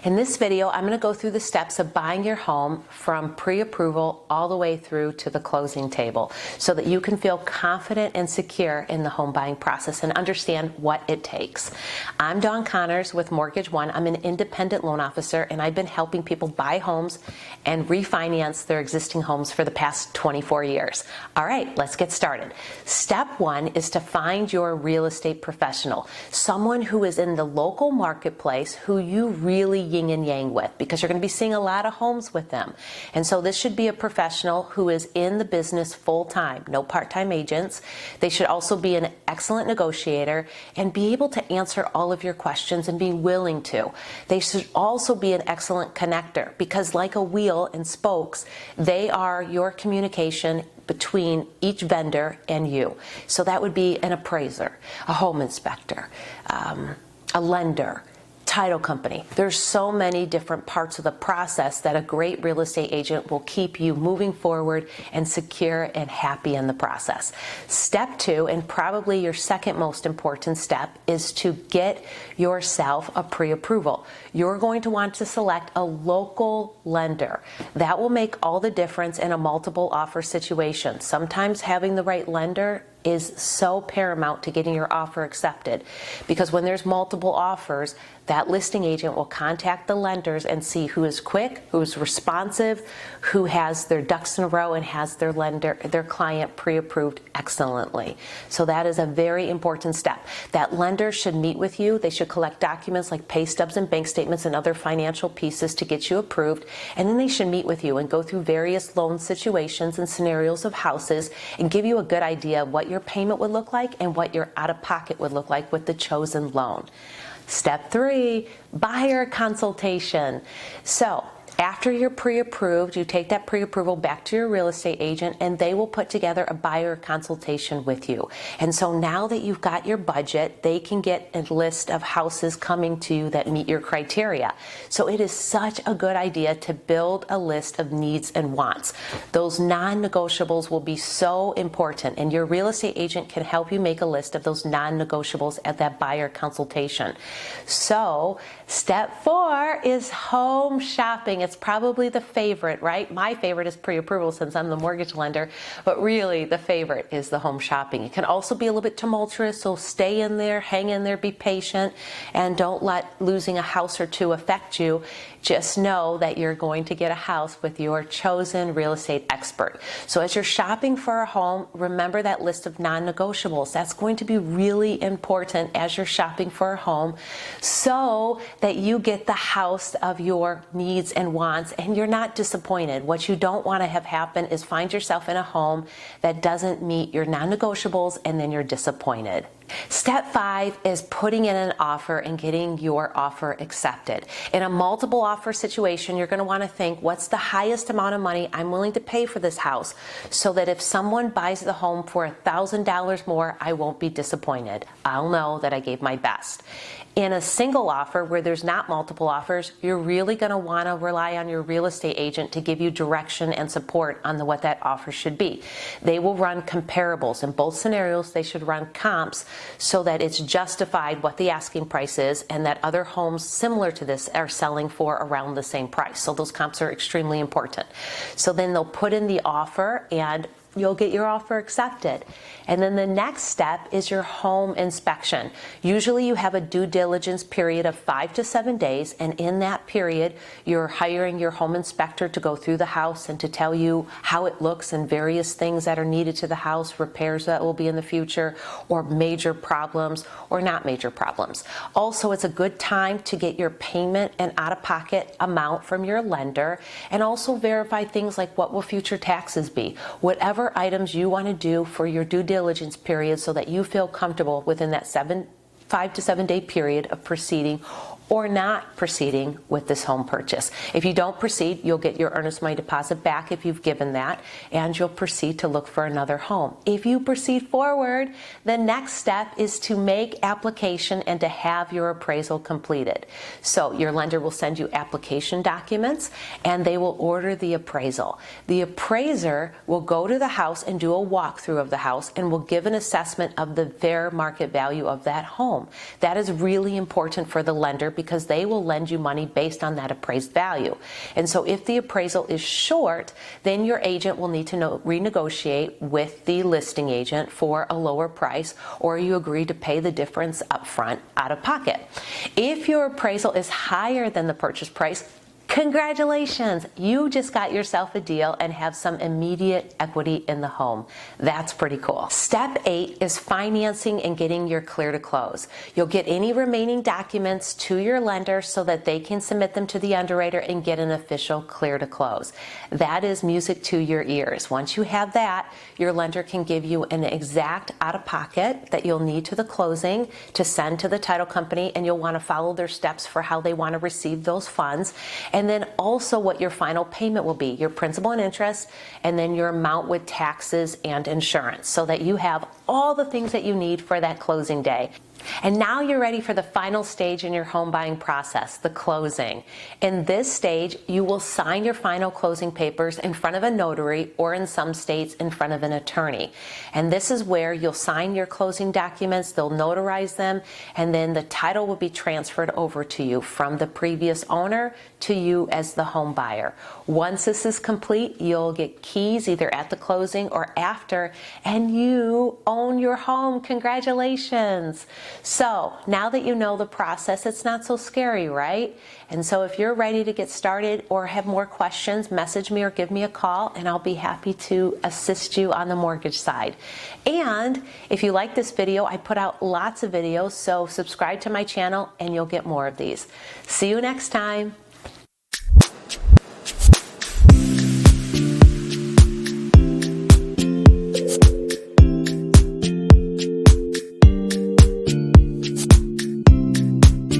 In this video, I'm going to go through the steps of buying your home from pre-approval all the way through to the closing table so that you can feel confident and secure in the home buying process and understand what it takes. I'm Dawn Connors with Mortgage One. I'm an independent loan officer, and I've been helping people buy homes and refinance their existing homes for the past 24 years. All right, let's get started. Step one is to find your real estate professional, someone who is in the local marketplace who you really yin and yang with, because you're going to be seeing a lot of homes with them. And so this should be a professional who is in the business full time, no part-time agents. They should also be an excellent negotiator and be able to answer all of your questions and be willing to. They should also be an excellent connector, because like a wheel and spokes, they are your communication between each vendor and you. So that would be an appraiser, a home inspector, a lender, title company. There's so many different parts of the process that a great real estate agent will keep you moving forward and secure and happy in the process. Step two, and probably your second most important step, is to get yourself a pre-approval. You're going to want to select a local lender. That will make all the difference in a multiple offer situation. Sometimes having the right lender is so paramount to getting your offer accepted, because when there's multiple offers, that listing agent will contact the lenders and see who is quick, who is responsive, who has their ducks in a row and has their client pre-approved excellently. So that is a very important step. That lender should meet with you. They should collect documents like pay stubs and bank statements and other financial pieces to get you approved, and then they should meet with you and go through various loan situations and scenarios of houses and give you a good idea of what your payment would look like and what your out-of-pocket would look like with the chosen loan. Step three, buyer consultation. So after you're pre-approved, you take that pre-approval back to your real estate agent and they will put together a buyer consultation with you. And so now that you've got your budget, they can get a list of houses coming to you that meet your criteria. So it is such a good idea to build a list of needs and wants. Those non-negotiables will be so important, and your real estate agent can help you make a list of those non-negotiables at that buyer consultation. So step four is home shopping. It's probably the favorite, right? My favorite is pre-approval since I'm the mortgage lender, but really the favorite is the home shopping. It can also be a little bit tumultuous, so stay in there, hang in there, be patient, and don't let losing a house or two affect you. Just know that you're going to get a house with your chosen real estate expert. So as you're shopping for a home, remember that list of non-negotiables. That's going to be really important as you're shopping for a home, so that you get the house of your needs and wants and you're not disappointed. What you don't want to have happen is find yourself in a home that doesn't meet your non-negotiables and then you're disappointed. Step five is putting in an offer and getting your offer accepted. In a multiple offer situation, you're going to want to think, what's the highest amount of money I'm willing to pay for this house, so that if someone buys the home for $1,000 more, I won't be disappointed. I'll know that I gave my best. In a single offer where there's not multiple offers, you're really going to want to rely on your real estate agent to give you direction and support on what that offer should be. They will run comparables. In both scenarios, they should run comps so that it's justified what the asking price is and that other homes similar to this are selling for around the same price. So those comps are extremely important. So then they'll put in the offer and you'll get your offer accepted. And then the next step is your home inspection. Usually you have a due diligence period of 5 to 7 days, and in that period you're hiring your home inspector to go through the house and to tell you how it looks and various things that are needed to the house, repairs that will be in the future, or major problems or not major problems. Also, it's a good time to get your payment and out-of-pocket amount from your lender, and also verify things like what will future taxes be, whatever items you want to do for your due diligence period, so that you feel comfortable within that 5 to 7 day period of proceeding or not proceeding with this home purchase. If you don't proceed, you'll get your earnest money deposit back if you've given that, and you'll proceed to look for another home. If you proceed forward, the next step is to make application and to have your appraisal completed. So your lender will send you application documents and they will order the appraisal. The appraiser will go to the house and do a walkthrough of the house and will give an assessment of the fair market value of that home. That is really important for the lender, because they will lend you money based on that appraised value. And so if the appraisal is short, then your agent will need to renegotiate with the listing agent for a lower price, or you agree to pay the difference up front out of pocket. If your appraisal is higher than the purchase price, congratulations, you just got yourself a deal and have some immediate equity in the home. That's pretty cool. Step 8 is financing and getting your clear to close. You'll get any remaining documents to your lender so that they can submit them to the underwriter and get an official clear to close. That is music to your ears. Once you have that, your lender can give you an exact out-of-pocket that you'll need to the closing to send to the title company, and you'll want to follow their steps for how they want to receive those funds. And then also what your final payment will be, your principal and interest, and then your amount with taxes and insurance, so that you have all the things that you need for that closing day. And now you're ready for the final stage in your home buying process, the closing. In this stage, you will sign your final closing papers in front of a notary, or in some states in front of an attorney. And this is where you'll sign your closing documents, they'll notarize them, and then the title will be transferred over to you from the previous owner to you as the home buyer. Once this is complete, you'll get keys either at the closing or after, and you own your home. Congratulations. So now that you know the process, it's not so scary, right? And so if you're ready to get started or have more questions, message me or give me a call, and I'll be happy to assist you on the mortgage side. And if you like this video, I put out lots of videos, so subscribe to my channel and you'll get more of these. See you next time.